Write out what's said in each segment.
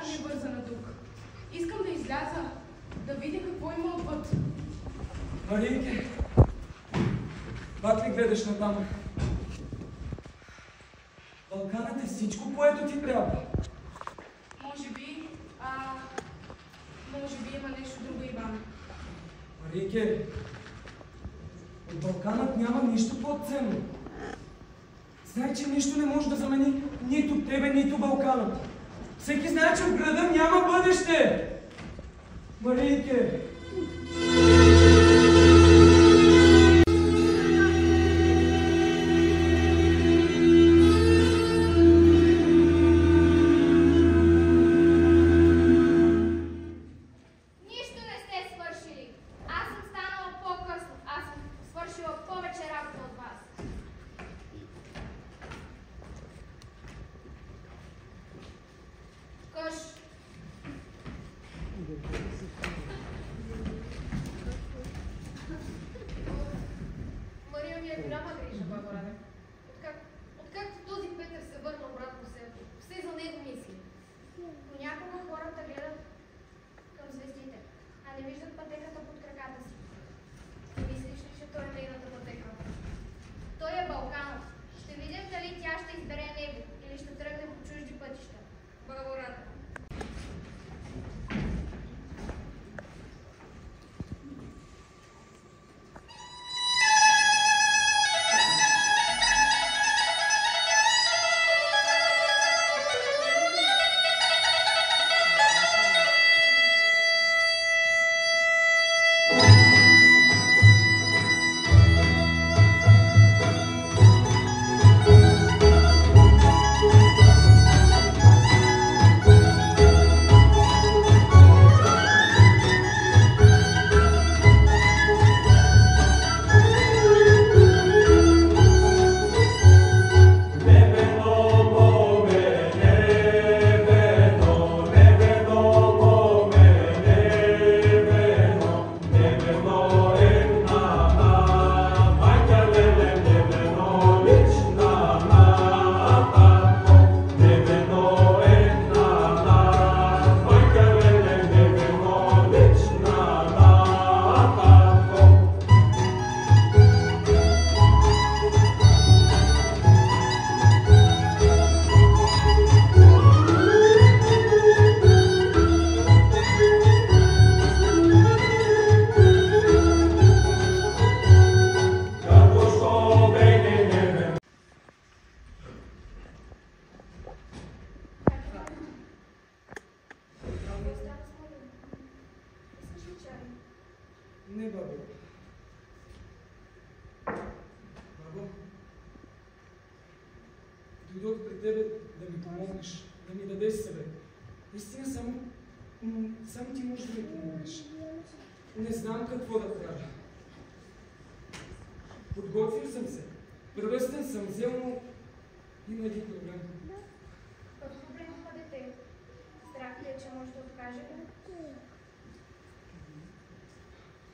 ми е вързана тук. Искам да изляза, да видя какво има отвъд. Марийке, пак ли гледаш натам? Балканът е всичко, което ти трябва. Може би има нещо друго, Иван. Марийке, от Балканът няма нищо по-ценно. Знай, че нищо не може да замени нито тебе, нито Балканът. Всеки знае, че в града няма бъдеще. Марийке! Мария ми е голяма грижа, баба Рада. Откакто този Петър се върна обратно в селото, все за него мисли. Понякога хората гледат към звездите, а не виждат пътеката под краката си. Мислиш ли, че той е нейната пътека? Той е Балканът. Ще видим дали тя ще избере него или ще тръгне по чужди пътища. Баба Рада. Не, бабо. Бабо, дойдох при тебе да ми помогнеш, да ми дадеш съвет. Истина, само ти можеш да ми помогнеш. Не знам какво да правя. Подготвил съм се. Пръстен съм взел, но има един проблем. Какъв проблем има, дете? Страх ли е, че може да откаже ли?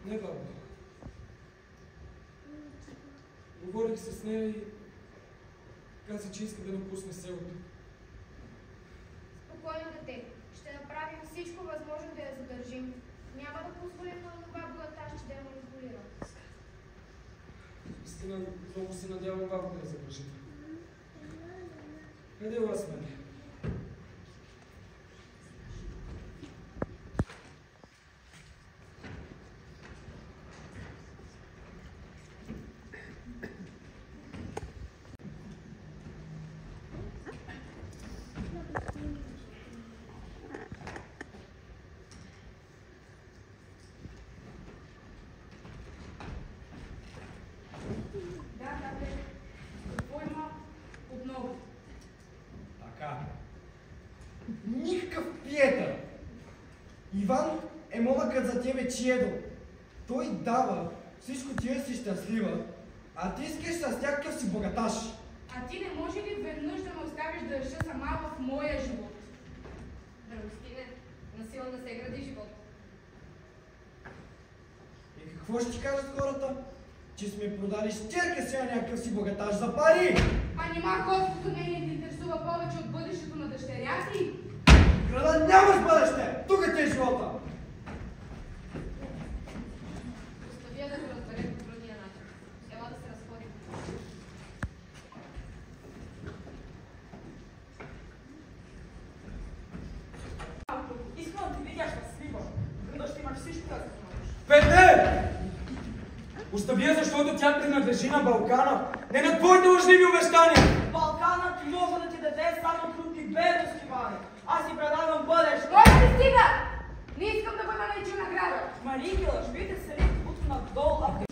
Не, бабо. Говорих с нея и каза, че иска да напусне селото. Спокойно, дете. Ще направим всичко възможно да я задържим. Няма да позволим на това богатащ да я манипулира. Истина, много се надявам бабо да я задържи. Къде е вас, мене? Никакъв Пиетър! Иван е момъкът за тебе чиедо. Той дава, всичко тия си щастлива, а ти искаш с някакъв си богаташ. А ти не може ли веднъж да ме оставиш да реша сама в моя живот? Драгостине, насила не се гради живот. И какво ще ти кажат хората? Че сме продали щерка сега някакъв си богаташ за пари! А нима Господото не ни интересува повече от бъдещето на дъщеря си? града нямаш бъдеще! Тук ти е живота! Оставя да го разберем по трудния начин. Ела да се разходим. Искам да ти видя щастлива. Града ще имаш всичко да се можеш. Петре! Остави я, защото тя принадлежи на Балкана, не на твоите лъжливи обещания! Балканът може да ти даде само труд и бедност, Иване. Аз си предлагам бъдеще. Кой ти стига? Не искам да бъда наречена града. Марийки, лъжбите се ли от надолу, а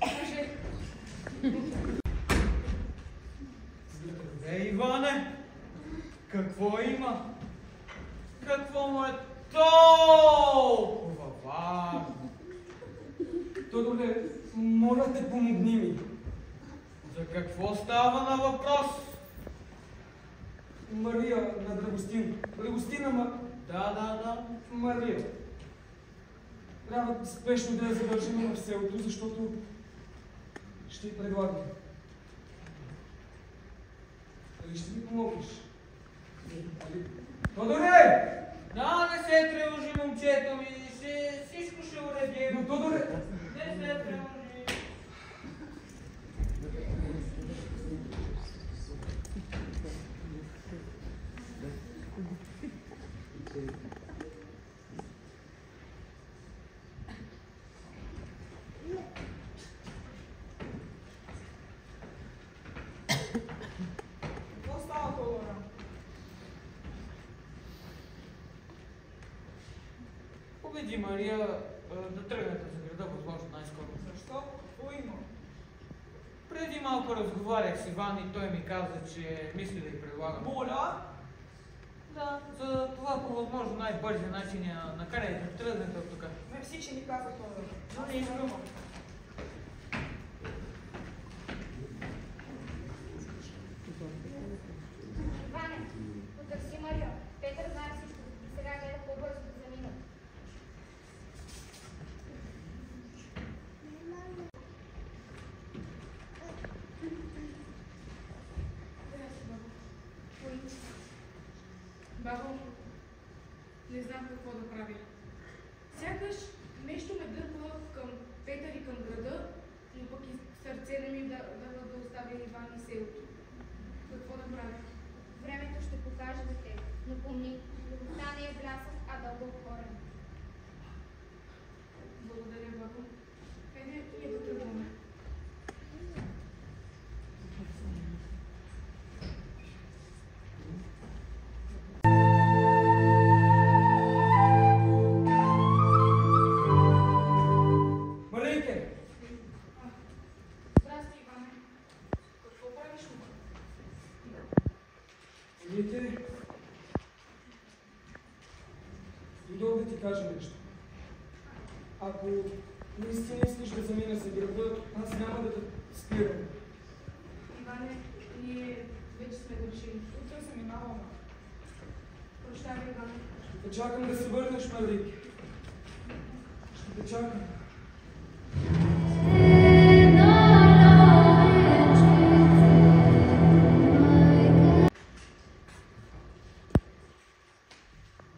Кажи, Иване, какво има? Какво му е толкова важно? Тодоре, моля те, помогни ми. За какво става на въпрос? Мария на Драгостин. Драгостина, Да. Мария. Трябва спешно да я задържим в селото, защото ще й предлагам. Дали ще ми помогнеш? Тодоре! Да, не се тревожи, момчето ми, всичко ще уредим. Но Тодоре! Не се тревожи. какво става Тодора? Убеди Мария да тръгнете за града възможно най-скоро. Защо? Какво има? Преди малко разговарях с Иван и той ми каза, че мисли да й предлагам. Моля? Да, за това по възможно най-бързия начин я накарайте да тръгнете от тук. Мерси, че ни каза Тодора. Но не искам. Иване, потърси Мария. Петър знае всичко и сега гледа по-бързо да заминат. бабо, не знам какво да правя. Сякаш нещо ме дърпа към Петър и към града, но пък и сърце не ми да оставя Иван и селото. Какво да правя? Времето ще покаже за теб. Но помни, любовта не е блясък, а дълбок корен. Благодаря, бабо. Хайде, ние да тръгваме. Марийке! Здрасти, Иване. Какво правиш тук? Марийке, дойдох да ти кажа нещо. Ако наистина искаш да замина за града, аз няма да те спирам. Иване, ние вече сме го решили. Утре се минаваме. Прощавай, Иване. Ще те чакам да се върнеш, Марийке. Ще те чакам.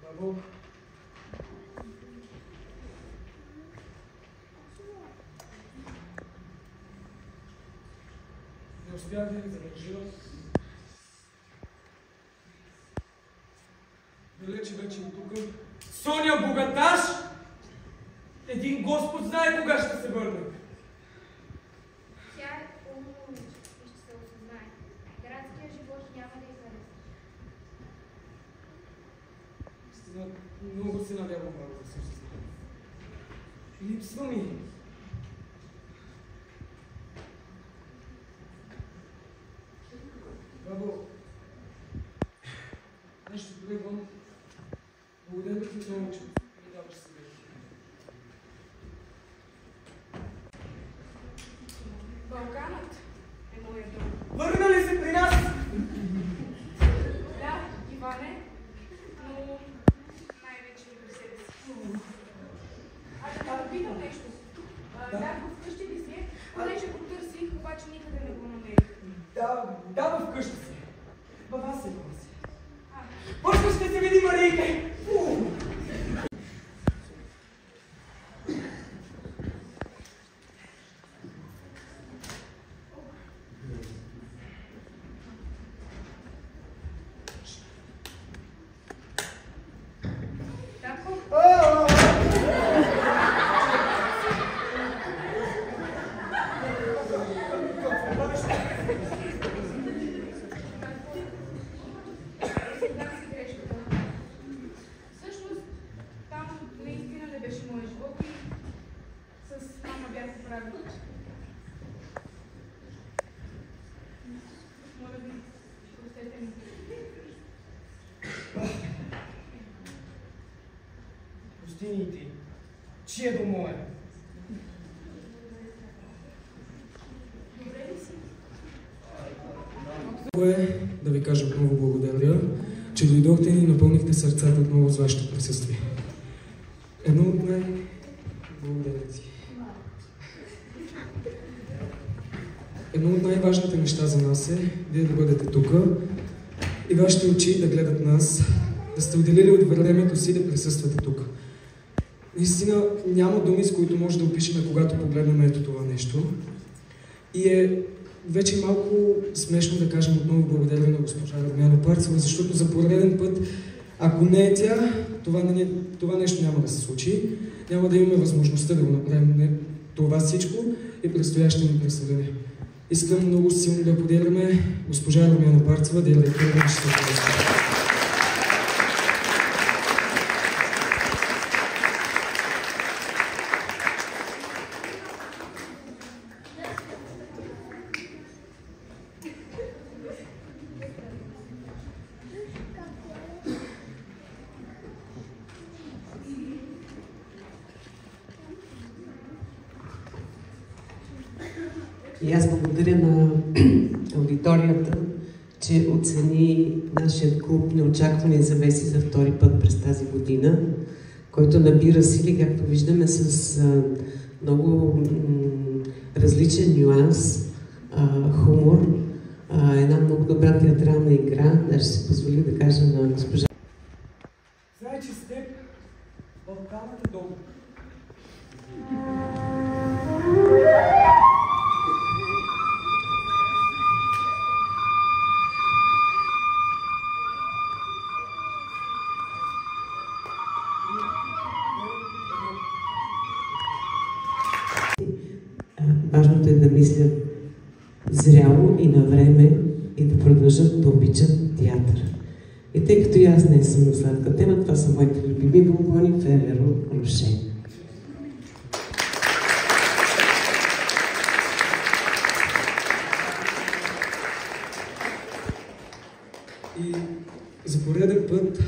Бабо, не успях да ви задържа. Далече вече и тук. Соня богаташ! Един Господ знае кога ще се върне. Тя е умно момиче и ще се осъзнае. Градския живот няма да й хареса. Истина, много се надявам, бабо, да се осъзнае. Липсва ми. Бабо, нещо тръгвам. Благодаря ти много, че ми даваш съвет. Балканът е моят дом. Върна ли се при нас? Да, Иване, но най-вече при себе си. Аз да питам нещо. Да. Дарко вкъщи ли си? Понеже го търсих, обаче обаче никъде не го намерих. Да, вкъщи си. Във вас е класи. После ще се види, Марийке! Всъщност, там наистина не беше моя живот и с мама бях поправила. Моля ви, простете ми. Прости ни и ти. Чие домо е? Добре ли си? Хубаво е да ви кажа отново благодаря, че дойдохте и ни напълнихте сърцата отново с вашето присъствие. Едно от Едно от най-важните неща за нас е вие да бъдете тук и вашите очи да гледат нас, да сте отделили от времето си да присъствате тук. Наистина няма думи, с които може да опишем, когато погледнем ето това нещо. И е вече малко смешно да кажем отново благодаря на госпожа Румяна Парцева, защото за пореден път, ако не е тя, това нещо няма да се случи. Няма да имаме възможността да го направим това всичко и предстоящите ни представления. Искам много силно да поделяме госпожа Румяна Парцева, директор на Института. И аз благодаря на аудиторията, че оцени нашия клуб Неочаквани завеси за втори път през тази година, който набира сили, както виждаме, с много различен нюанс, хумор, една много добра театрална игра. Даже си позволи да кажа на госпожа. Знае, че с теб Балканът е долу. Важното е да мислят зряло и на време и да продължат да обичат театър. И тъй като и аз не съм на сладка тема, това са моите любими бомбони Фереро Роше. И за пореден път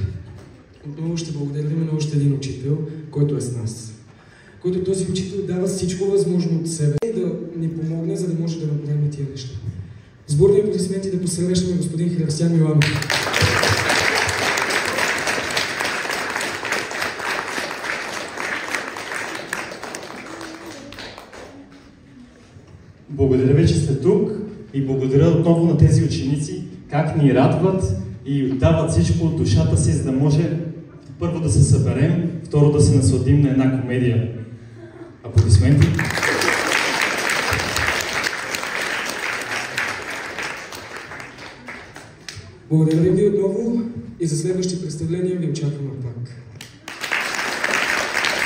отново ще благодарим на още един учител, който е с нас. Който този учител дава всичко възможно от себе и да ни помогне, за да може да направим тия неща. С бурни аплодисменти да посрещнем господин Християн Миланов. Благодаря ви, че сте тук и благодаря отново на тези ученици, как ни радват и отдават всичко от душата си, за да може първо да се съберем, второ да се насладим на една комедия. Аплодисменти. Благодаря ви отново и за следващи представления ви очакваме пак.